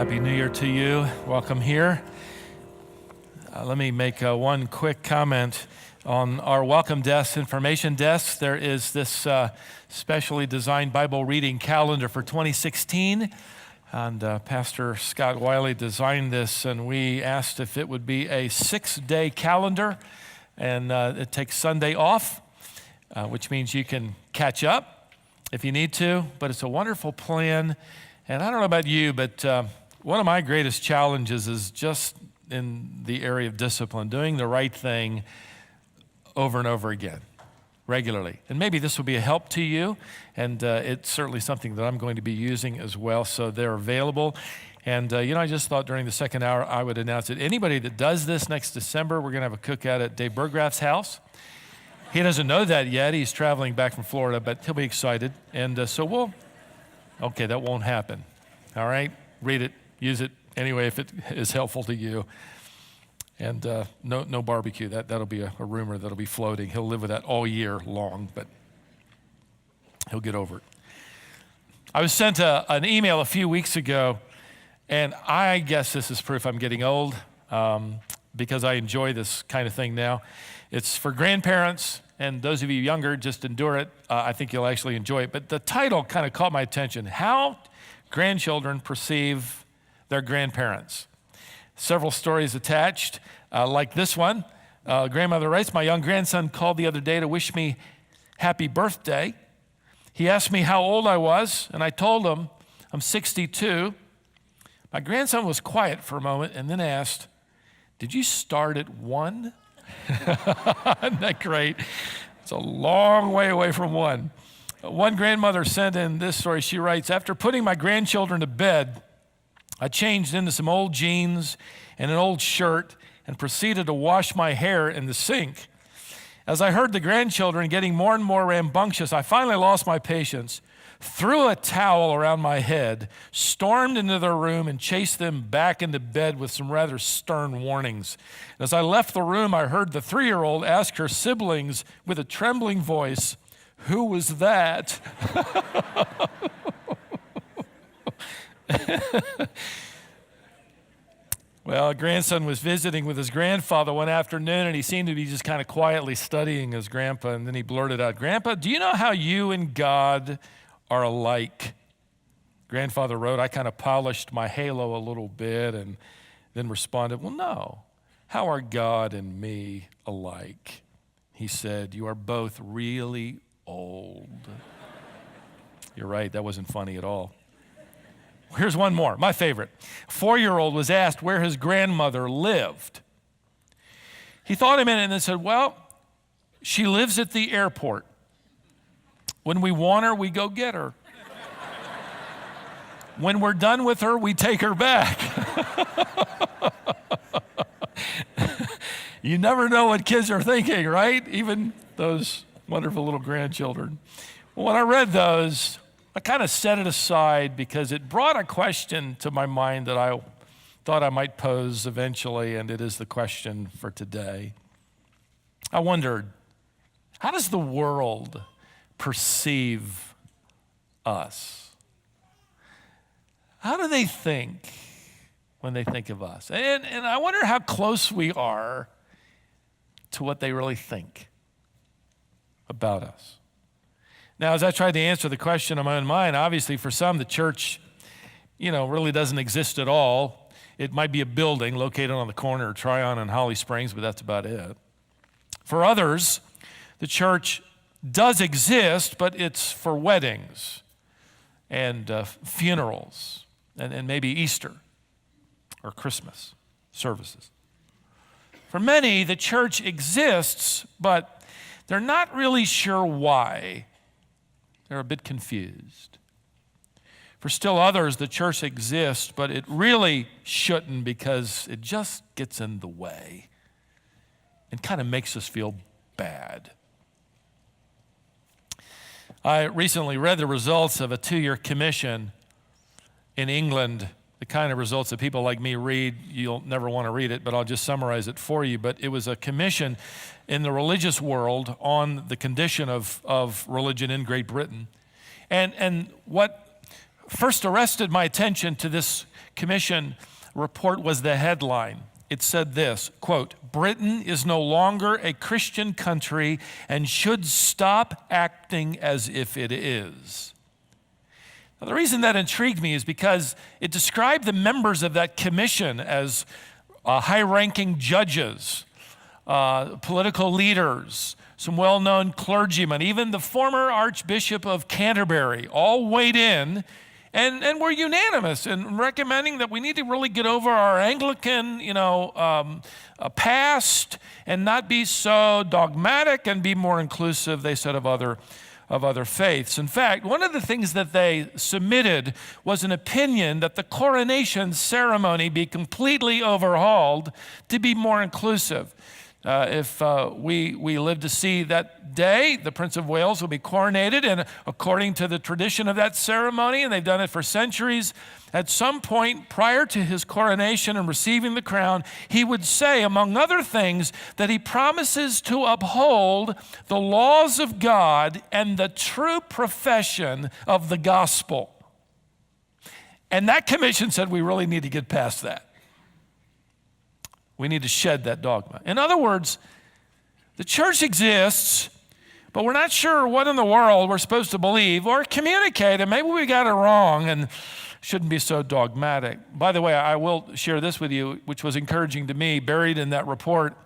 Happy New Year to you. Welcome here. Let me make one quick comment on our welcome desk, information desk. There is this specially designed Bible reading calendar for 2016. And Pastor Scott Wiley designed this, and we asked if it would be a 6-day calendar. And it takes Sunday off, which means you can catch up if you need to. But it's a wonderful plan. And I don't know about you, but one of my greatest challenges is just in the area of discipline, doing the right thing over and over again, regularly. And maybe this will be a help to you, and it's certainly something that I'm going to be using as well, so they're available. And, I just thought during the second hour I would announce it. Anybody that does this next December, we're going to have a cookout at Dave Burgraff's house. He doesn't know that yet. He's traveling back from Florida, but he'll be excited. And okay, that won't happen. All right? Read it. Use it anyway if it is helpful to you. And no barbecue. That'll be a rumor that'll be floating. He'll live with that all year long, but he'll get over it. I was sent an email a few weeks ago, and I guess this is proof I'm getting old because I enjoy this kind of thing now. It's for grandparents, and those of you younger, just endure it. I think you'll actually enjoy it. But the title kind of caught my attention. How grandchildren perceive their grandparents. Several stories attached, like this one. Grandmother writes, my young grandson called the other day to wish me happy birthday. He asked me how old I was, and I told him I'm 62. My grandson was quiet for a moment and then asked, did you start at 1? Isn't that great? It's a long way away from 1. One grandmother sent in this story. She writes, after putting my grandchildren to bed, I changed into some old jeans and an old shirt and proceeded to wash my hair in the sink. As I heard the grandchildren getting more and more rambunctious, I finally lost my patience, threw a towel around my head, stormed into their room, and chased them back into bed with some rather stern warnings. As I left the room, I heard the 3-year-old ask her siblings with a trembling voice, who was that? Well, a grandson was visiting with his grandfather one afternoon, and he seemed to be just kind of quietly studying his grandpa, and then he blurted out, Grandpa, do you know how you and God are alike? Grandfather wrote, I kind of polished my halo a little bit and then responded, well, no. How are God and me alike? He said, you are both really old. You're right, that wasn't funny at all. Here's one more, my favorite. A 4-year-old was asked where his grandmother lived. He thought a minute and then said, well, she lives at the airport. When we want her, we go get her. When we're done with her, we take her back. You never know what kids are thinking, right? Even those wonderful little grandchildren. Well, when I read those, I kind of set it aside because it brought a question to my mind that I thought I might pose eventually, and it is the question for today. I wondered, how does the world perceive us? How do they think when they think of us? And I wonder how close we are to what they really think about us. Now, as I tried to answer the question in my own mind, obviously for some, the church, really doesn't exist at all. It might be a building located on the corner of Tryon and Holly Springs, but that's about it. For others, the church does exist, but it's for weddings and funerals and maybe Easter or Christmas services. For many, the church exists, but they're not really sure why. They're a bit confused. For still others, the church exists, but it really shouldn't because it just gets in the way and kind of makes us feel bad. I recently read the results of a 2-year commission in England, the kind of results that people like me read. You'll never want to read it, but I'll just summarize it for you. But it was a commission in the religious world on the condition of religion in Great Britain. And what first arrested my attention to this commission report was the headline. It said this, quote, "Britain is no longer a Christian country and should stop acting as if it is." Now, the reason that intrigued me is because it described the members of that commission as high-ranking judges, political leaders, some well-known clergymen, even the former Archbishop of Canterbury, all weighed in and were unanimous in recommending that we need to really get over our Anglican, past and not be so dogmatic and be more inclusive, they said, of other faiths. In fact, one of the things that they submitted was an opinion that the coronation ceremony be completely overhauled to be more inclusive. If we live to see that day, the Prince of Wales will be coronated, and according to the tradition of that ceremony, and they've done it for centuries, at some point prior to his coronation and receiving the crown, he would say, among other things, that he promises to uphold the laws of God and the true profession of the gospel. And that commission said we really need to get past that. We need to shed that dogma. In other words, the church exists, but we're not sure what in the world we're supposed to believe or communicate, and maybe we got it wrong and shouldn't be so dogmatic. By the way, I will share this with you, which was encouraging to me. Buried in that report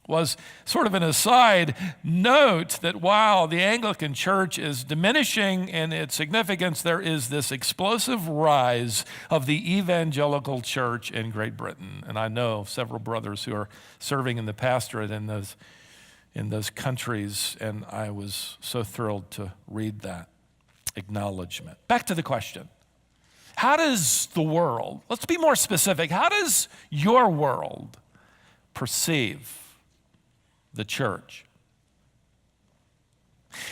was sort of an aside note that while the Anglican Church is diminishing in its significance, there is this explosive rise of the evangelical church in Great Britain. And I know several brothers who are serving in the pastorate in those countries, and I was so thrilled to read that acknowledgement. Back to the question. How does the world, let's be more specific, how does your world perceive the church?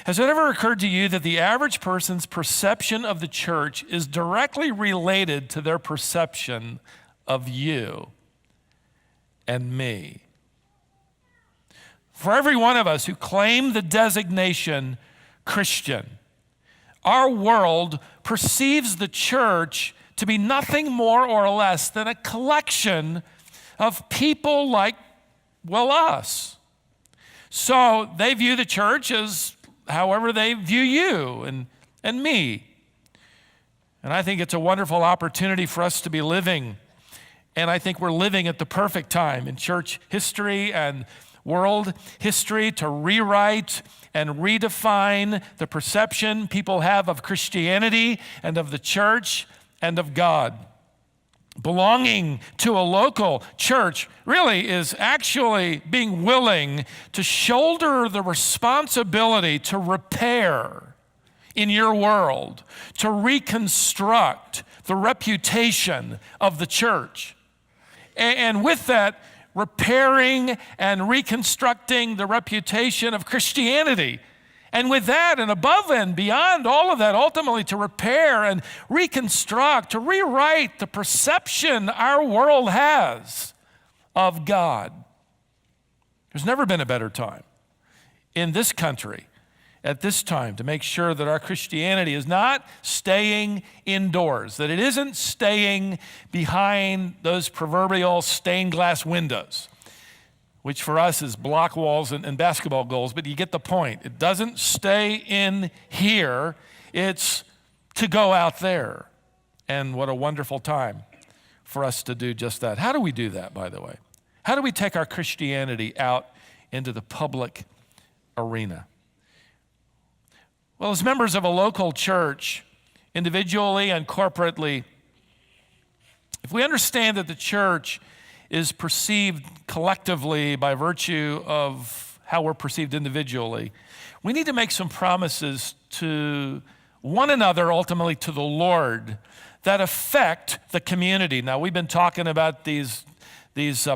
Has it ever occurred to you that the average person's perception of the church is directly related to their perception of you and me? For every one of us who claim the designation Christian, our world perceives the church to be nothing more or less than a collection of people like, well, us. So they view the church as however they view you and me. And I think it's a wonderful opportunity for us to be living. And I think we're living at the perfect time in church history and world history to rewrite and redefine the perception people have of Christianity and of the church and of God. Belonging to a local church really is actually being willing to shoulder the responsibility to repair in your world, to reconstruct the reputation of the church. And with that, repairing and reconstructing the reputation of Christianity. And with that, and above and beyond all of that, ultimately to repair and reconstruct, to rewrite the perception our world has of God. There's never been a better time in this country at this time to make sure that our Christianity is not staying indoors, that it isn't staying behind those proverbial stained glass windows, which for us is block walls and basketball goals, but you get the point. It doesn't stay in here, it's to go out there. And what a wonderful time for us to do just that. How do we do that, by the way? How do we take our Christianity out into the public arena? Well, as members of a local church, individually and corporately, if we understand that the church is perceived collectively by virtue of how we're perceived individually, we need to make some promises to one another, ultimately to the Lord, that affect the community. Now, we've been talking about these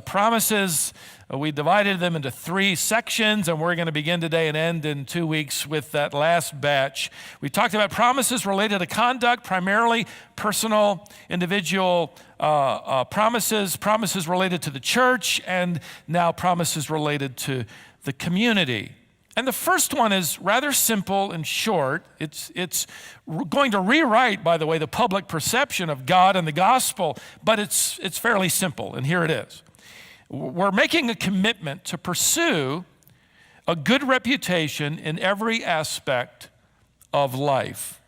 promises. We divided them into 3 sections, and we're going to begin today and end in 2 weeks with that last batch. We talked about promises related to conduct, primarily personal, individual promises related to the church, and now promises related to the community. And the first one is rather simple and short. It's going to rewrite, by the way, the public perception of God and the gospel, but it's fairly simple, and here it is. We're making a commitment to pursue a good reputation in every aspect of life.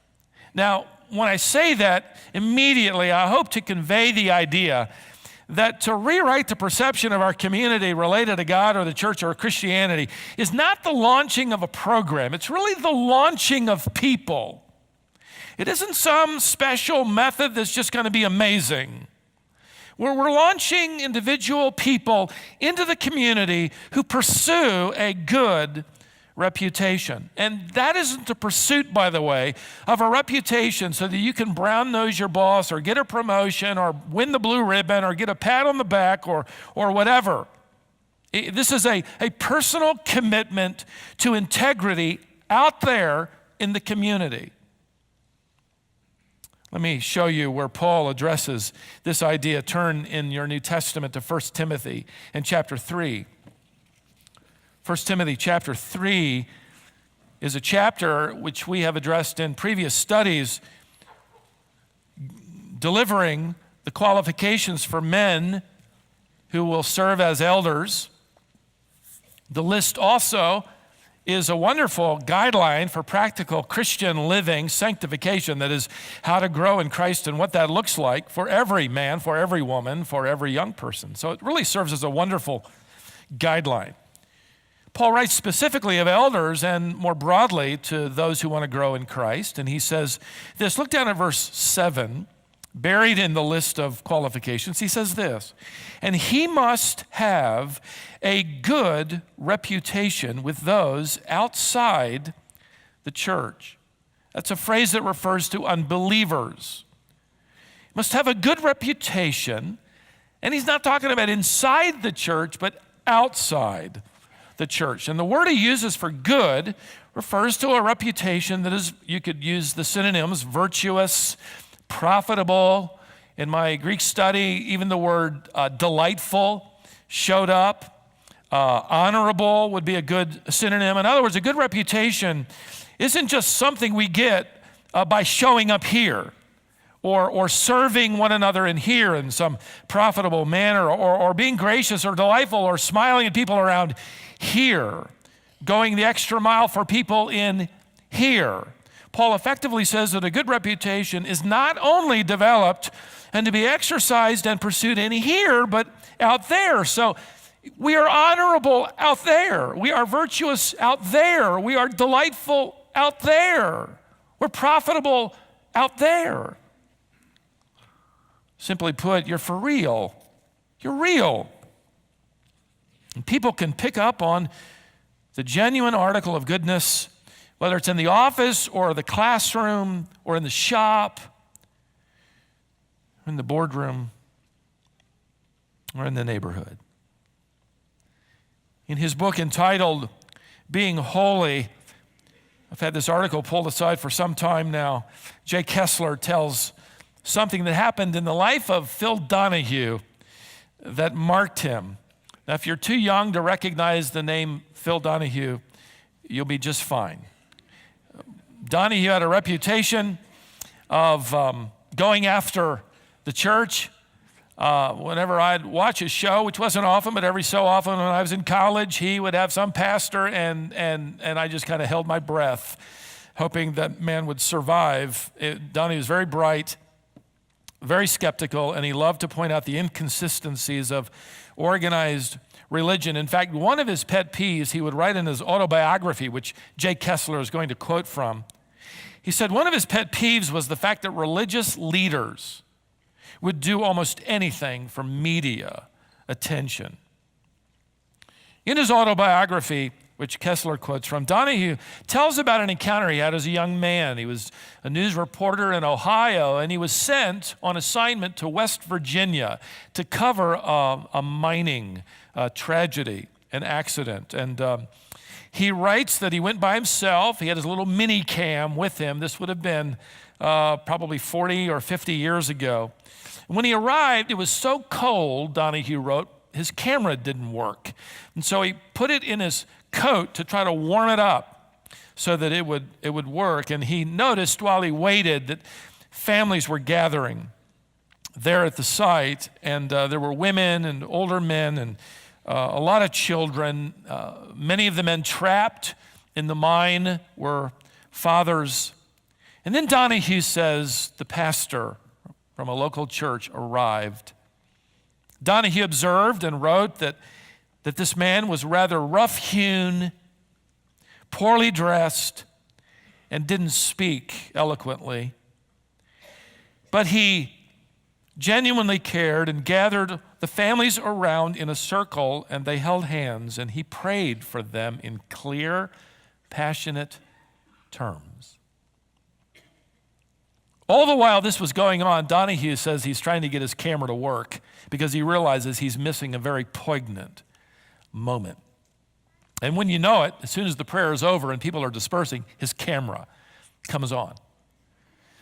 Now, when I say that, immediately I hope to convey the idea that to rewrite the perception of our community related to God or the church or Christianity is not the launching of a program. It's really the launching of people. It isn't some special method that's just going to be amazing. We're launching individual people into the community who pursue a good reputation. And that isn't the pursuit, by the way, of a reputation so that you can brown nose your boss or get a promotion or win the blue ribbon or get a pat on the back or whatever. This is a personal commitment to integrity out there in the community. Let me show you where Paul addresses this idea. Turn in your New Testament to 1 Timothy in chapter 3. 1 Timothy chapter 3 is a chapter which we have addressed in previous studies, delivering the qualifications for men who will serve as elders. The list also is a wonderful guideline for practical Christian living, sanctification, that is, how to grow in Christ and what that looks like for every man, for every woman, for every young person. So it really serves as a wonderful guideline. Paul writes specifically of elders and more broadly to those who want to grow in Christ. And he says this, look down at verse 7, buried in the list of qualifications. He says this, and he must have a good reputation with those outside the church. That's a phrase that refers to unbelievers. He must have a good reputation, and he's not talking about inside the church, but outside the church. And the word he uses for good refers to a reputation that is, you could use the synonyms, virtuous, profitable. In my Greek study, even the word delightful showed up. Honorable would be a good synonym. In other words, a good reputation isn't just something we get by showing up here or serving one another in here in some profitable manner or being gracious or delightful or smiling at people around here, going the extra mile for people in here. Paul effectively says that a good reputation is not only developed and to be exercised and pursued in here, but out there. So we are honorable out there. We are virtuous out there. We are delightful out there. We're profitable out there. Simply put, you're for real. You're real. And people can pick up on the genuine article of goodness, whether it's in the office or the classroom or in the shop, or in the boardroom, or in the neighborhood. In his book entitled Being Holy, I've had this article pulled aside for some time now. Jay Kessler tells something that happened in the life of Phil Donahue that marked him. Now, if you're too young to recognize the name Phil Donahue, you'll be just fine. Donahue had a reputation of going after the church. Whenever I'd watch his show, which wasn't often, but every so often when I was in college, he would have some pastor, and I just kind of held my breath, hoping that man would survive. Donahue was very bright, very skeptical, and he loved to point out the inconsistencies of organized religion. In fact, one of his pet peeves, he would write in his autobiography, which Jay Kessler is going to quote from. He said one of his pet peeves was the fact that religious leaders would do almost anything for media attention. In his autobiography, which Kessler quotes from, Donahue tells about an encounter he had as a young man. He was a news reporter in Ohio, and he was sent on assignment to West Virginia to cover a mining tragedy, an accident. And he writes that he went by himself. He had his little mini cam with him. This would have been probably 40 or 50 years ago. When he arrived, it was so cold, Donahue wrote, his camera didn't work. And so he put it in his coat to try to warm it up so that it would work. And he noticed while he waited that families were gathering there at the site, and there were women and older men and a lot of children. Many of the men trapped in the mine were fathers. And then Donahue says the pastor from a local church arrived. Donahue observed and wrote that this man was rather rough-hewn, poorly dressed, and didn't speak eloquently. But he genuinely cared and gathered the families around in a circle, and they held hands, and he prayed for them in clear, passionate terms. All the while this was going on, Donahue says he's trying to get his camera to work because he realizes he's missing a very poignant moment. And when you know it, as soon as the prayer is over and people are dispersing, his camera comes on.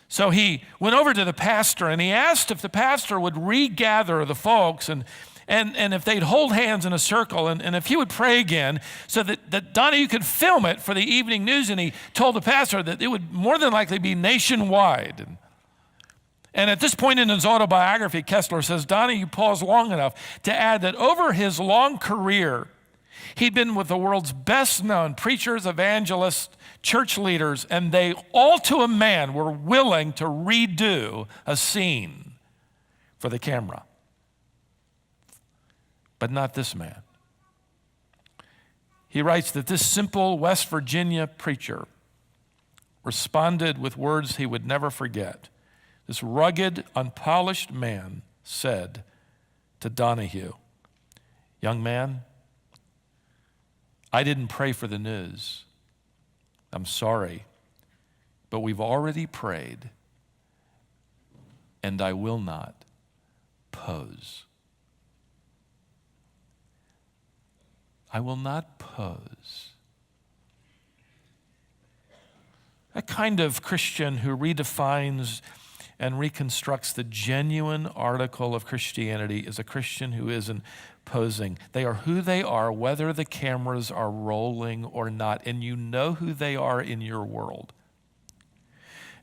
So he went over to the pastor and he asked if the pastor would regather the folks and if they'd hold hands in a circle and if he would pray again so that Donahue could film it for the evening news. And he told the pastor that it would more than likely be nationwide. And at this point in his autobiography, Kessler says, Donahue paused long enough to add that over his long career, he'd been with the world's best-known preachers, evangelists, church leaders, and they all to a man were willing to redo a scene for the camera. But not this man. He writes that this simple West Virginia preacher responded with words he would never forget. This rugged, unpolished man said to Donahue, "Young man, I didn't pray for the news. I'm sorry, but we've already prayed, and I will not pose. I will not pose." A kind of Christian who redefines and reconstructs the genuine article of Christianity is a Christian who isn't posing. They are who they are, whether the cameras are rolling or not, and you know who they are in your world.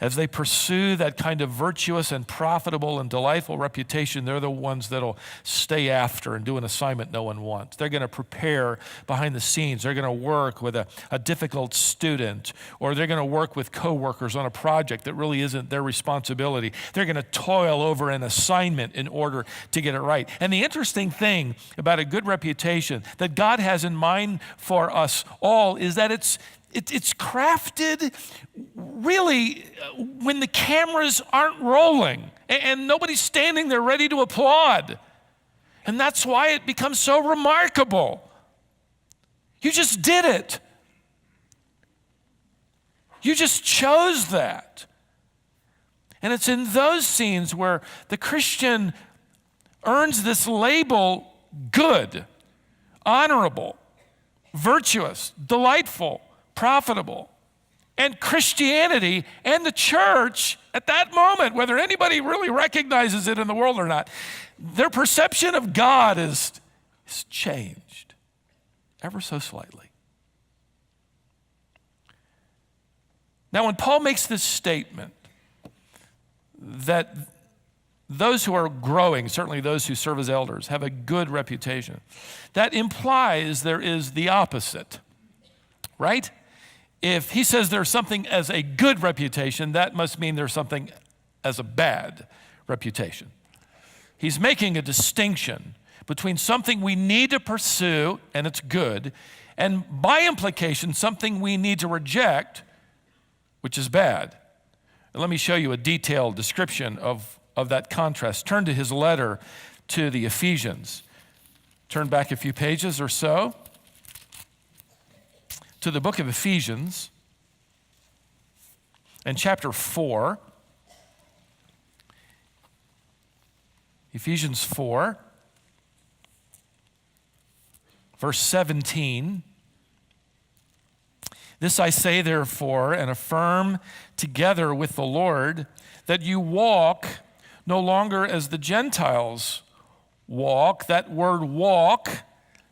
As they pursue that kind of virtuous and profitable and delightful reputation, they're the ones that'll stay after and do an assignment no one wants. They're going to prepare behind the scenes. They're going to work with a difficult student, or they're going to work with coworkers on a project that really isn't their responsibility. They're going to toil over an assignment in order to get it right. And the interesting thing about a good reputation that God has in mind for us all is that it's crafted really when the cameras aren't rolling and nobody's standing there ready to applaud. And that's why it becomes so remarkable. You just did it. You just chose that. And it's in those scenes where the Christian earns this label good, honorable, virtuous, delightful, profitable. And Christianity and the church at that moment, whether anybody really recognizes it in the world or not, their perception of God is changed ever so slightly. Now, when Paul makes this statement that those who are growing, certainly those who serve as elders, have a good reputation, that implies there is the opposite, right? If he says there's something as a good reputation, that must mean there's something as a bad reputation. He's making a distinction between something we need to pursue, and it's good, and by implication, something we need to reject, which is bad. And let me show you a detailed description of that contrast. Turn to his letter to the Ephesians. Turn back a few pages or so to the book of Ephesians and chapter 4. Ephesians 4, verse 17. "This I say, therefore, and affirm together with the Lord, that you walk no longer as the Gentiles walk." That word walk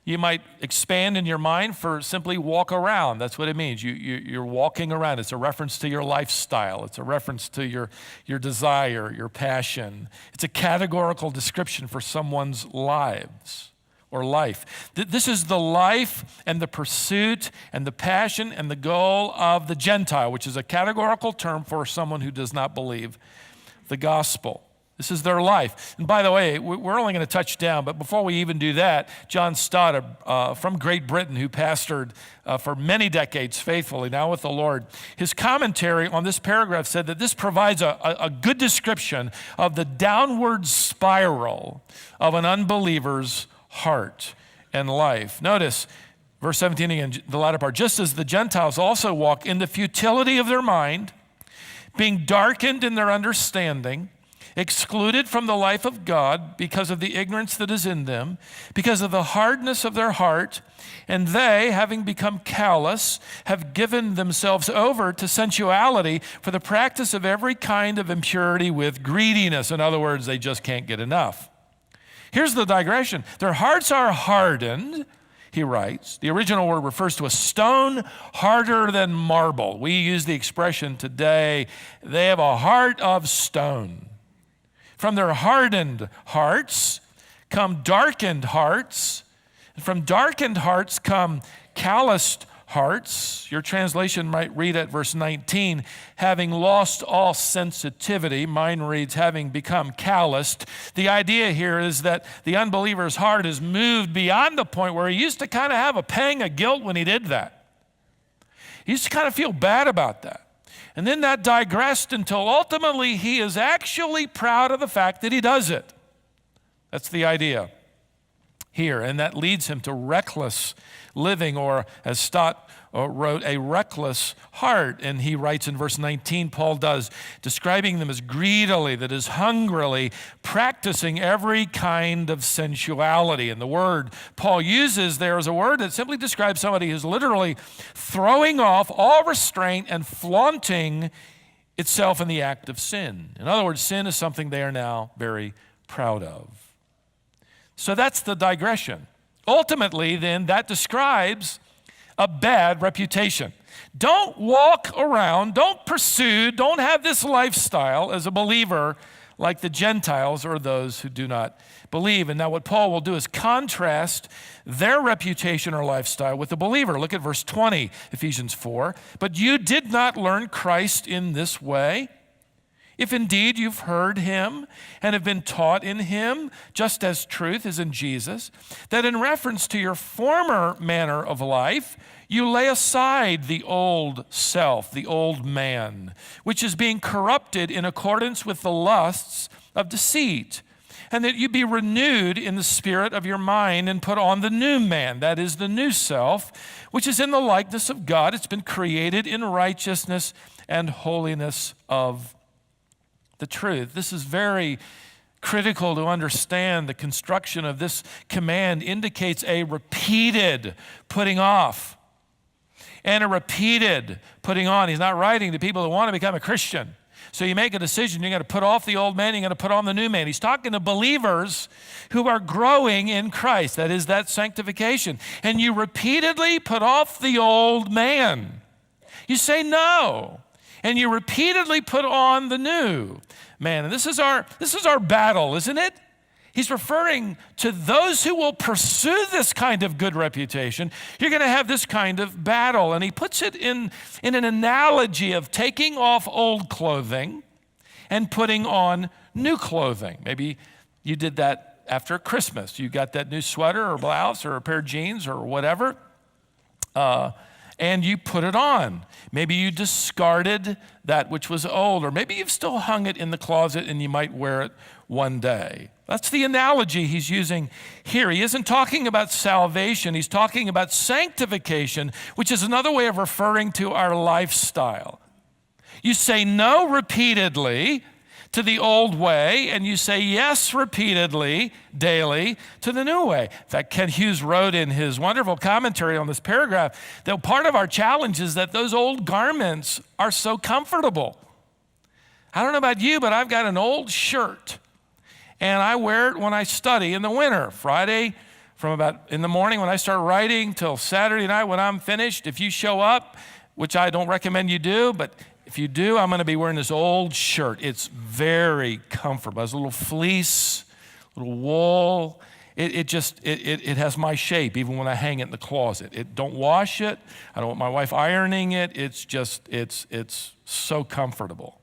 You might expand in your mind for simply walk around. That's what it means. You're walking around. It's a reference to your lifestyle. It's a reference to your desire, your passion. It's a categorical description for someone's lives or life. This is the life and the pursuit and the passion and the goal of the Gentile, which is a categorical term for someone who does not believe the gospel. This is their life. And by the way, we're only going to touch down, but before we even do that, John Stott from Great Britain, who pastored for many decades faithfully, now with the Lord, his commentary on this paragraph said that this provides a good description of the downward spiral of an unbeliever's heart and life. Notice verse 17 again, the latter part, just as the Gentiles also walk in the futility of their mind, being darkened in their understanding, excluded from the life of God because of the ignorance that is in them, because of the hardness of their heart, and they, having become callous, have given themselves over to sensuality for the practice of every kind of impurity with greediness. In other words, they just can't get enough. Here's the digression. Their hearts are hardened, he writes. The original word refers to a stone harder than marble. We use the expression today, they have a heart of stone. From their hardened hearts come darkened hearts. And from darkened hearts come calloused hearts. Your translation might read at verse 19, having lost all sensitivity. Mine reads, having become calloused. The idea here is that the unbeliever's heart is moved beyond the point where he used to kind of have a pang of guilt when he did that. He used to kind of feel bad about that. And then that digressed until ultimately he is actually proud of the fact that he does it. That's the idea here. And that leads him to reckless living, or as Stott wrote, a reckless heart. And he writes in verse 19, Paul does, describing them as greedily, that is hungrily, practicing every kind of sensuality. And the word Paul uses there is a word that simply describes somebody who's literally throwing off all restraint and flaunting itself in the act of sin. In other words, sin is something they are now very proud of. So that's the digression. Ultimately, then, that describes a bad reputation. Don't walk around, don't pursue, don't have this lifestyle as a believer like the Gentiles or those who do not believe. And now what Paul will do is contrast their reputation or lifestyle with the believer. Look at verse 20, Ephesians 4. But you did not learn Christ in this way. If indeed you've heard him and have been taught in him, just as truth is in Jesus, that in reference to your former manner of life, you lay aside the old self, the old man, which is being corrupted in accordance with the lusts of deceit, and that you be renewed in the spirit of your mind and put on the new man, that is the new self, which is in the likeness of God. It's been created in righteousness and holiness of the truth. This is very critical to understand. The construction of this command indicates a repeated putting off and a repeated putting on. He's not writing to people who want to become a Christian. So you make a decision, you're going to put off the old man, you're going to put on the new man. He's talking to believers who are growing in Christ. That is that sanctification. And you repeatedly put off the old man. You say no. And you repeatedly put on the new man. And this is our battle, isn't it? He's referring to those who will pursue this kind of good reputation. You're going to have this kind of battle. And he puts it in an analogy of taking off old clothing and putting on new clothing. Maybe you did that after Christmas. You got that new sweater or blouse or a pair of jeans or whatever. And you put it on. Maybe you discarded that which was old, or maybe you've still hung it in the closet and you might wear it one day. That's the analogy he's using here. He isn't talking about salvation. He's talking about sanctification, which is another way of referring to our lifestyle. You say no repeatedly to the old way, and you say yes repeatedly, daily, to the new way. In fact, Ken Hughes wrote in his wonderful commentary on this paragraph that part of our challenge is that those old garments are so comfortable. I don't know about you, but I've got an old shirt, and I wear it when I study in the winter. Friday from about in the morning when I start writing till Saturday night when I'm finished. If you show up, which I don't recommend you do, but if you do, I'm going to be wearing this old shirt. It's very comfortable. It has a little fleece, a little wool. It has my shape even when I hang it in the closet. Don't wash it. I don't want my wife ironing it. It's so comfortable.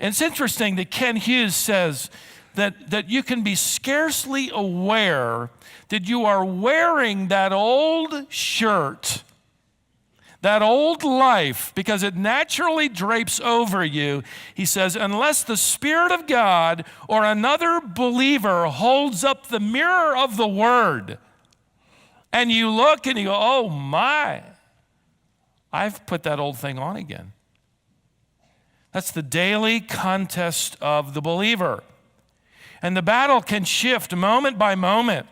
And it's interesting that Ken Hughes says that you can be scarcely aware that you are wearing that old shirt, that old life, because it naturally drapes over you. He says, unless the Spirit of God or another believer holds up the mirror of the Word, and you look and you go, oh my, I've put that old thing on again. That's the daily contest of the believer. And the battle can shift moment by moment.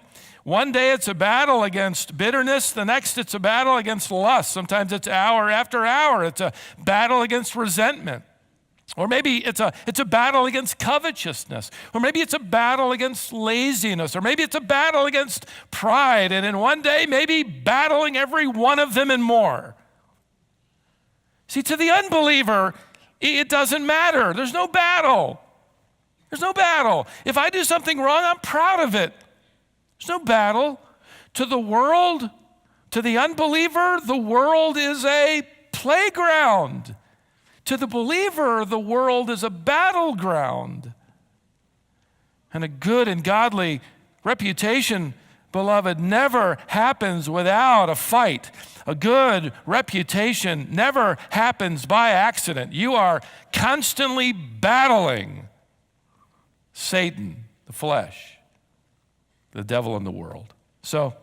One day it's a battle against bitterness. The next it's a battle against lust. Sometimes it's hour after hour. It's a battle against resentment. Or maybe it's a battle against covetousness. Or maybe it's a battle against laziness. Or maybe it's a battle against pride. And in one day, maybe battling every one of them and more. See, to the unbeliever, it doesn't matter. There's no battle. There's no battle. If I do something wrong, I'm proud of it. There's no battle. To the world, to the unbeliever, the world is a playground. To the believer, the world is a battleground. And a good and godly reputation, beloved, never happens without a fight. A good reputation never happens by accident. You are constantly battling Satan, the flesh, the devil, and the world. So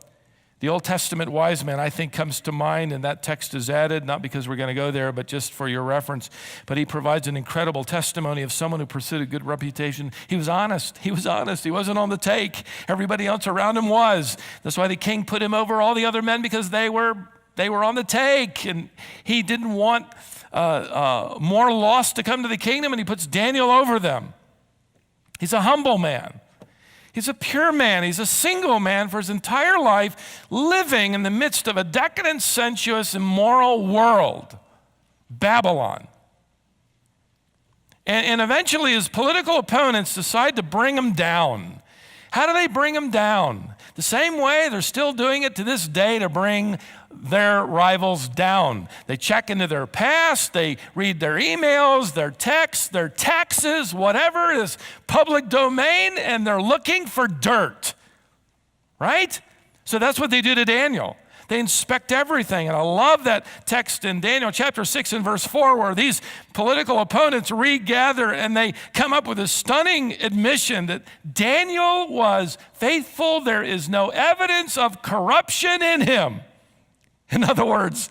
the Old Testament wise man, I think, comes to mind, and that text is added, not because we're going to go there, but just for your reference. But he provides an incredible testimony of someone who pursued a good reputation. He was honest. He was honest. He wasn't on the take. Everybody else around him was. That's why the king put him over all the other men, because they were on the take, and he didn't want more loss to come to the kingdom, and he puts Daniel over them. He's a humble man. He's a pure man. He's a single man for his entire life, living in the midst of a decadent, sensuous, immoral world, Babylon. And eventually his political opponents decide to bring him down. How do they bring him down? The same way they're still doing it to this day to bring their rivals down. They check into their past, they read their emails, their texts, their taxes, whatever is public domain, and they're looking for dirt, right? So that's what they do to Daniel. They inspect everything. And I love that text in Daniel chapter 6 and verse 4 where these political opponents regather and they come up with a stunning admission that Daniel was faithful. There is no evidence of corruption in him. In other words,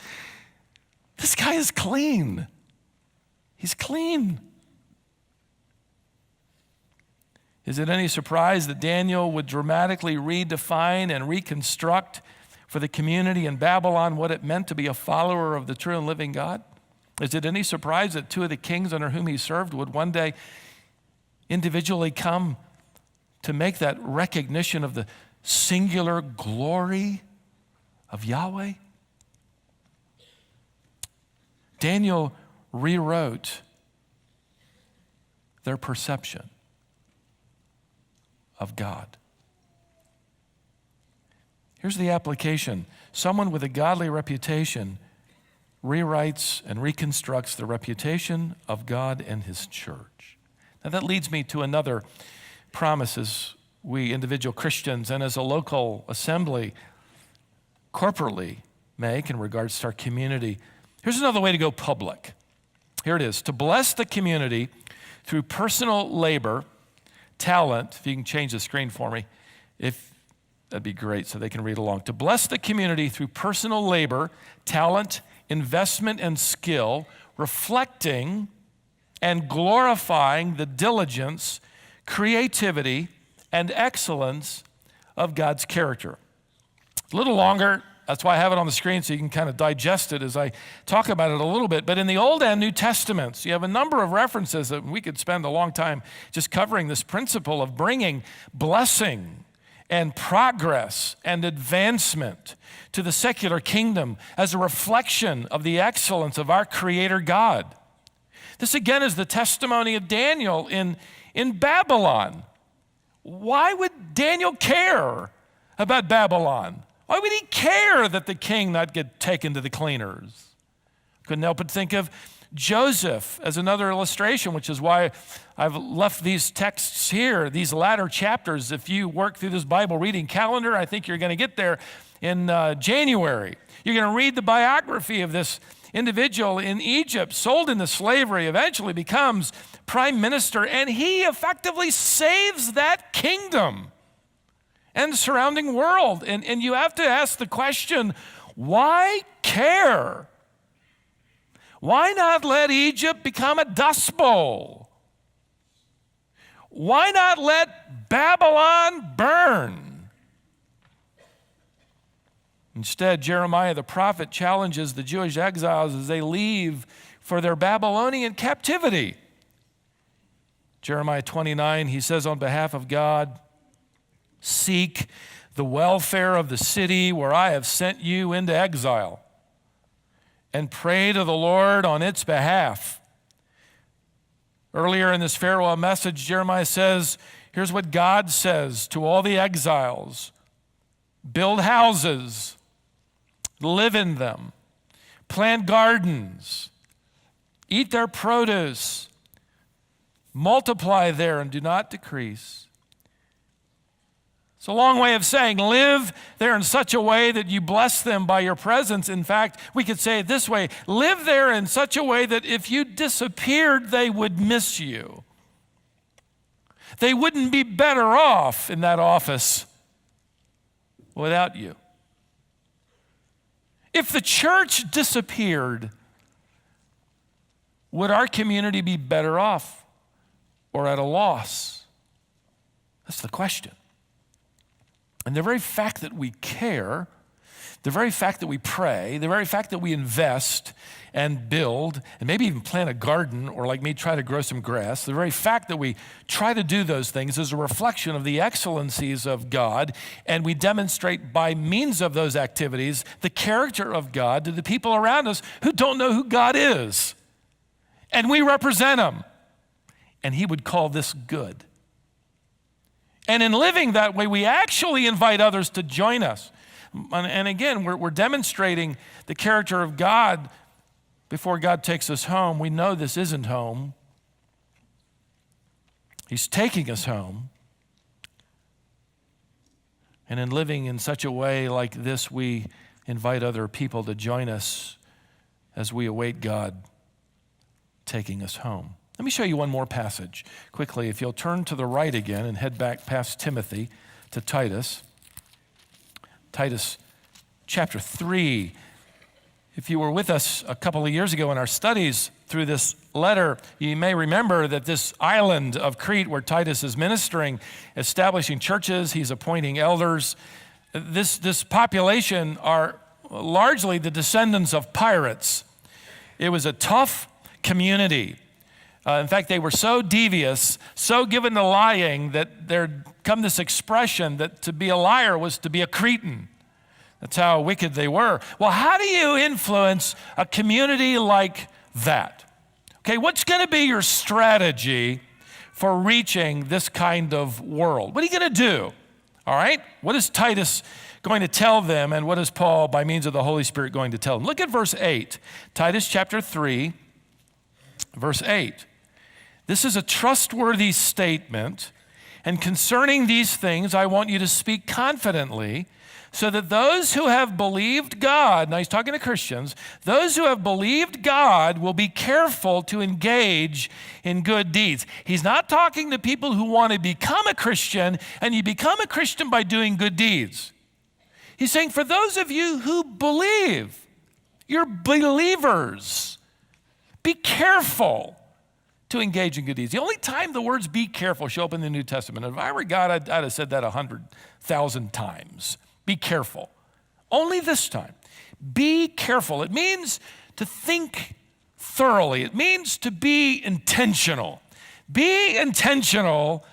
this guy is clean. He's clean. Is it any surprise that Daniel would dramatically redefine and reconstruct for the community in Babylon what it meant to be a follower of the true and living God? Is it any surprise that two of the kings under whom he served would one day individually come to make that recognition of the singular glory of Yahweh? Daniel rewrote their perception of God. Here's the application. Someone with a godly reputation rewrites and reconstructs the reputation of God and his church. Now that leads me to another promise as we individual Christians and as a local assembly corporately make in regards to our community. Here's another way to go public. Here it is. To bless the community through personal labor, talent, if you can change the screen for me, that'd be great so they can read along. To bless the community through personal labor, talent, investment, and skill, reflecting and glorifying the diligence, creativity, and excellence of God's character. A little longer That's why I have it on the screen so you can kind of digest it as I talk about it a little bit. But in the Old and New Testaments, you have a number of references that we could spend a long time just covering this principle of bringing blessing and progress and advancement to the secular kingdom as a reflection of the excellence of our Creator God. This again is the testimony of Daniel in Babylon. Why would Daniel care about Babylon? Why would he care that the king not get taken to the cleaners? Couldn't help but think of Joseph as another illustration, which is why I've left these texts here, these latter chapters. If you work through this Bible reading calendar, I think you're going to get there in January. You're going to read the biography of this individual in Egypt, sold into slavery, eventually becomes prime minister, and he effectively saves that kingdom and the surrounding world. And you have to ask the question, why care? Why not let Egypt become a dust bowl? Why not let Babylon burn? Instead, Jeremiah the prophet challenges the Jewish exiles as they leave for their Babylonian captivity. Jeremiah 29, he says on behalf of God, "Seek the welfare of the city where I have sent you into exile, and pray to the Lord on its behalf." Earlier in this farewell message, Jeremiah says, here's what God says to all the exiles: build houses, live in them, plant gardens, eat their produce, multiply there and do not decrease. It's a long way of saying live there in such a way that you bless them by your presence. In fact, we could say it this way: live there in such a way that if you disappeared, they would miss you. They wouldn't be better off in that office without you. If the church disappeared, would our community be better off or at a loss? That's the question. And the very fact that we care, the very fact that we pray, the very fact that we invest and build, and maybe even plant a garden, or like me, try to grow some grass, the very fact that we try to do those things is a reflection of the excellencies of God, and we demonstrate by means of those activities the character of God to the people around us who don't know who God is. And we represent Him. And He would call this good. And in living that way, we actually invite others to join us. And again, we're demonstrating the character of God before God takes us home. We know this isn't home. He's taking us home. And in living in such a way like this, we invite other people to join us as we await God taking us home. Let me show you one more passage quickly. If you'll turn to the right again and head back past Timothy to Titus. Titus chapter 3. If you were with us a couple of years ago in our studies through this letter, you may remember that this island of Crete where Titus is ministering, establishing churches, he's appointing elders. This population are largely the descendants of pirates. It was a tough community. In fact, they were so devious, so given to lying, that there'd come this expression that to be a liar was to be a Cretan. That's how wicked they were. Well, how do you influence a community like that? Okay, what's going to be your strategy for reaching this kind of world? What are you going to do? All right? What is Titus going to tell them, and what is Paul, by means of the Holy Spirit, going to tell them? Look at verse 8. Titus chapter 3, verse 8. This is a trustworthy statement, and concerning these things, I want you to speak confidently, so that those who have believed God, now he's talking to Christians, those who have believed God will be careful to engage in good deeds. He's not talking to people who want to become a Christian, and you become a Christian by doing good deeds. He's saying for those of you who believe, you're believers, be careful to engage in good deeds. The only time the words "be careful" show up in the New Testament, if I were God, I'd have said that 100,000 times. Be careful. Only this time. Be careful. It means to think thoroughly. It means to be intentional. Be intentional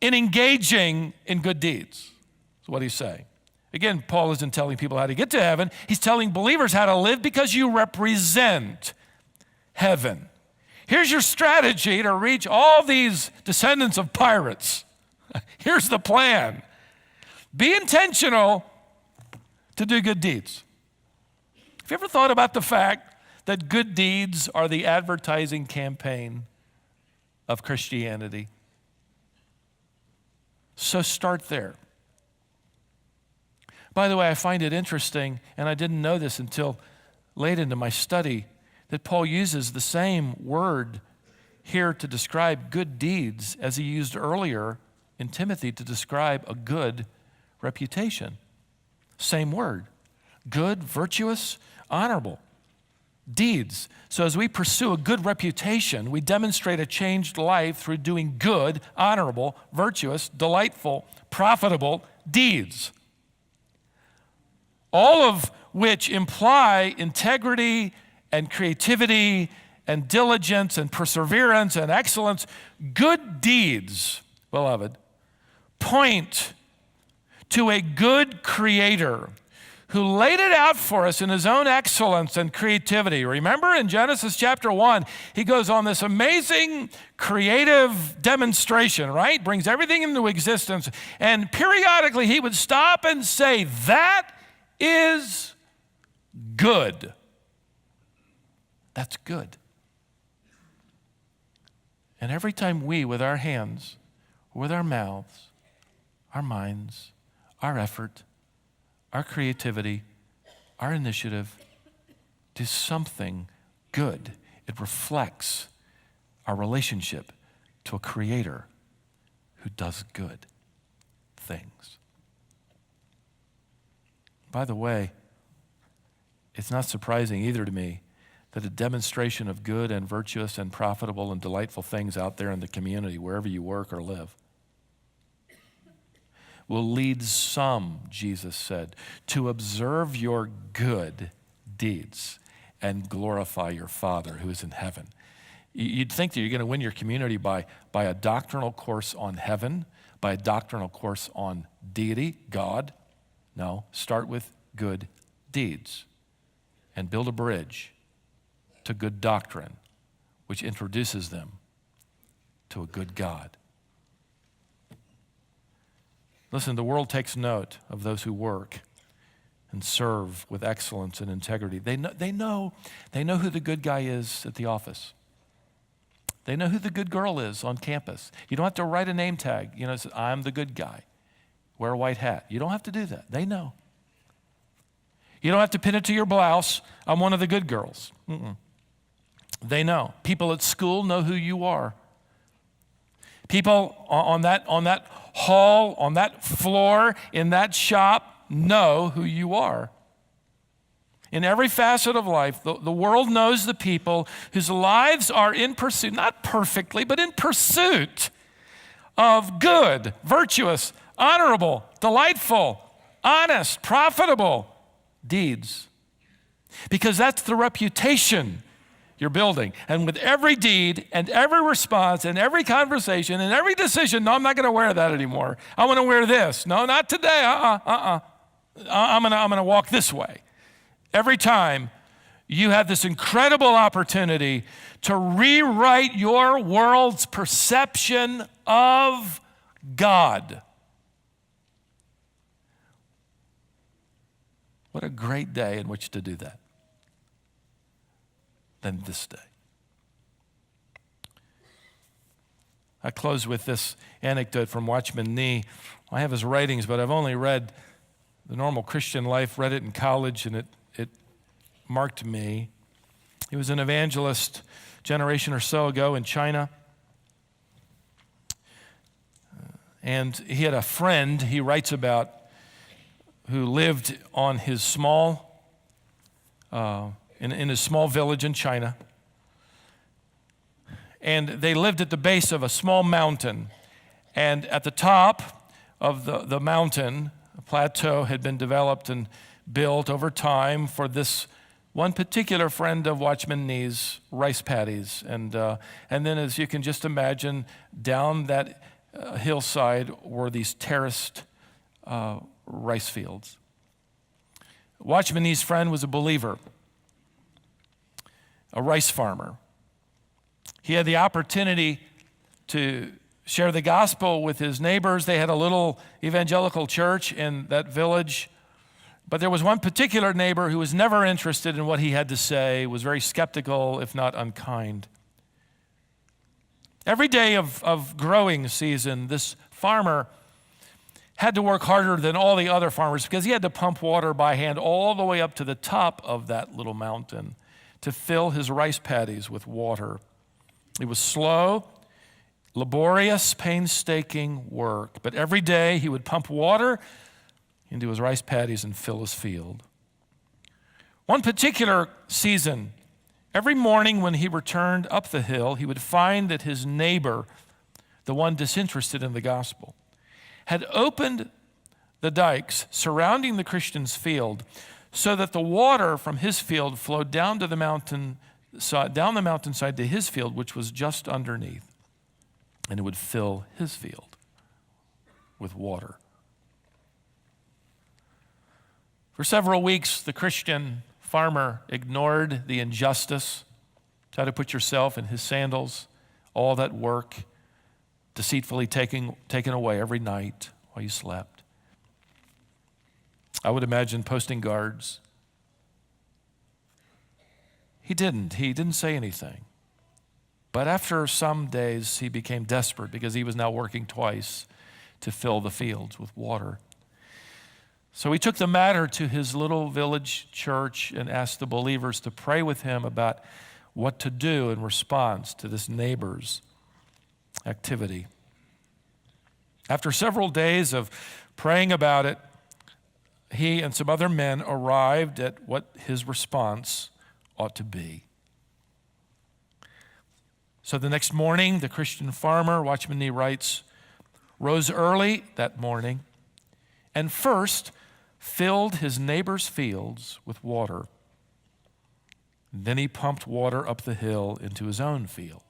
in engaging in good deeds. That's what he's saying. Again, Paul isn't telling people how to get to heaven. He's telling believers how to live because you represent heaven. Here's your strategy to reach all these descendants of pirates. Here's the plan. Be intentional to do good deeds. Have you ever thought about the fact that good deeds are the advertising campaign of Christianity? So start there. By the way, I find it interesting, and I didn't know this until late into my study, that Paul uses the same word here to describe good deeds as he used earlier in Timothy to describe a good reputation. Same word. Good, virtuous, honorable deeds. So as we pursue a good reputation, we demonstrate a changed life through doing good, honorable, virtuous, delightful, profitable deeds. All of which imply integrity and creativity and diligence and perseverance and excellence. Good deeds, beloved, point to a good creator who laid it out for us in his own excellence and creativity. Remember in Genesis chapter 1, he goes on this amazing creative demonstration, right? Brings everything into existence. And periodically he would stop and say, that is good. That's good. And every time we, with our hands, with our mouths, our minds, our effort, our creativity, our initiative, do something good, it reflects our relationship to a creator who does good things. By the way, it's not surprising either to me that a demonstration of good and virtuous and profitable and delightful things out there in the community, wherever you work or live, will lead some, Jesus said, to observe your good deeds and glorify your Father who is in heaven. You'd think that you're going to win your community by a doctrinal course on heaven, by a doctrinal course on deity, God. No, start with good deeds and build a bridge to good doctrine, which introduces them to a good God. Listen, the world takes note of those who work and serve with excellence and integrity. They know who the good guy is at the office. They know who the good girl is on campus. You don't have to write a name tag. Say, I'm the good guy. Wear a white hat. You don't have to do that. They know. You don't have to pin it to your blouse. I'm one of the good girls. They know. People at school know who you are. People on that hall, on that floor, in that shop know who you are. In every facet of life, the world knows the people whose lives are in pursuit, not perfectly, but in pursuit of good, virtuous, honorable, delightful, honest, profitable deeds. Because that's the reputation you're building. And with every deed and every response and every conversation and every decision, no, I'm not going to wear that anymore. I want to wear this. No, not today. I'm going to walk this way. Every time you have this incredible opportunity to rewrite your world's perception of God. What a great day in which to do that than this day. I close with this anecdote from Watchman Nee. I have his writings, but I've only read The Normal Christian Life, read it in college, and it marked me. He was an evangelist a generation or so ago in China. And he had a friend he writes about who lived on his small, in his small village in China. And they lived at the base of a small mountain. And at the top of the mountain, a plateau had been developed and built over time for this one particular friend of Watchman Nee's, rice paddies. And then, as you can just imagine, down that hillside were these terraced rice fields. Watchman Nee's friend was a believer, a rice farmer. He had the opportunity to share the gospel with his neighbors. They had a little evangelical church in that village. But there was one particular neighbor who was never interested in what he had to say, was very skeptical, if not unkind. Every day of growing season, this farmer had to work harder than all the other farmers because he had to pump water by hand all the way up to the top of that little mountain to fill his rice paddies with water. It was slow, laborious, painstaking work, but every day he would pump water into his rice paddies and fill his field. One particular season, every morning when he returned up the hill, he would find that his neighbor, the one disinterested in the gospel, had opened the dikes surrounding the Christian's field so that the water from his field flowed down the mountainside to his field, which was just underneath, and it would fill his field with water. For several weeks, the Christian farmer ignored the injustice. Try to put yourself in his sandals, all that work deceitfully taken away every night while you slept. I would imagine posting guards. He didn't say anything. But after some days, he became desperate because he was now working twice to fill the fields with water. So he took the matter to his little village church and asked the believers to pray with him about what to do in response to this neighbor's activity. After several days of praying about it, he and some other men arrived at what his response ought to be. So the next morning, the Christian farmer, Watchman Nee writes, rose early that morning and first filled his neighbor's fields with water. Then he pumped water up the hill into his own fields.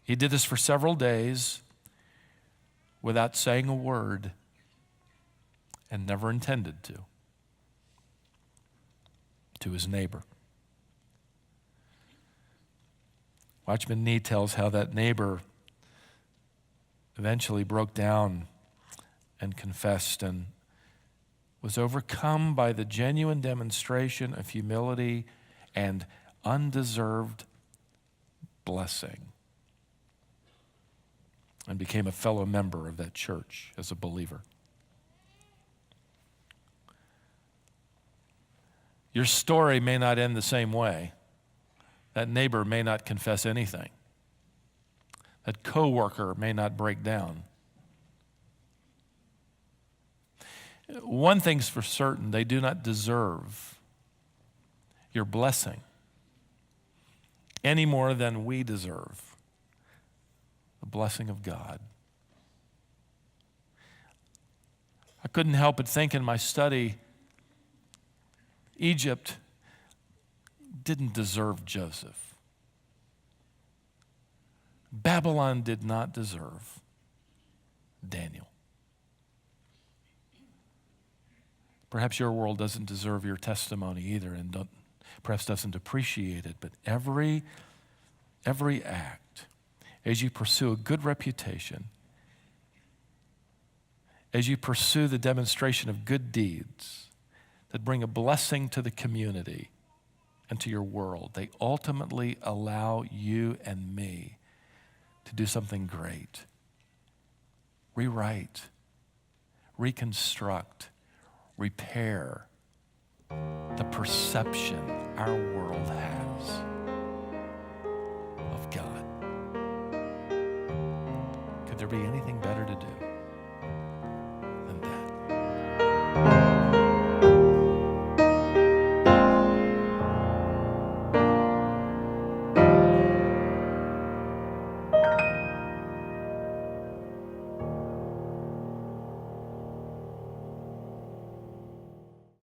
He did this for several days without saying a word and never intended to his neighbor. Watchman Nee tells how that neighbor eventually broke down and confessed and was overcome by the genuine demonstration of humility and undeserved blessing, and became a fellow member of that church as a believer. Your story may not end the same way. That neighbor may not confess anything. That coworker may not break down. One thing's for certain, they do not deserve your blessing any more than we deserve the blessing of God. I couldn't help but think in my study, Egypt didn't deserve Joseph. Babylon did not deserve Daniel. Perhaps your world doesn't deserve your testimony either and perhaps doesn't appreciate it, but every act, as you pursue a good reputation, as you pursue the demonstration of good deeds that bring a blessing to the community and to your world, they ultimately allow you and me to do something great. Rewrite, reconstruct, repair the perception our world has of God. Could there be anything better to do?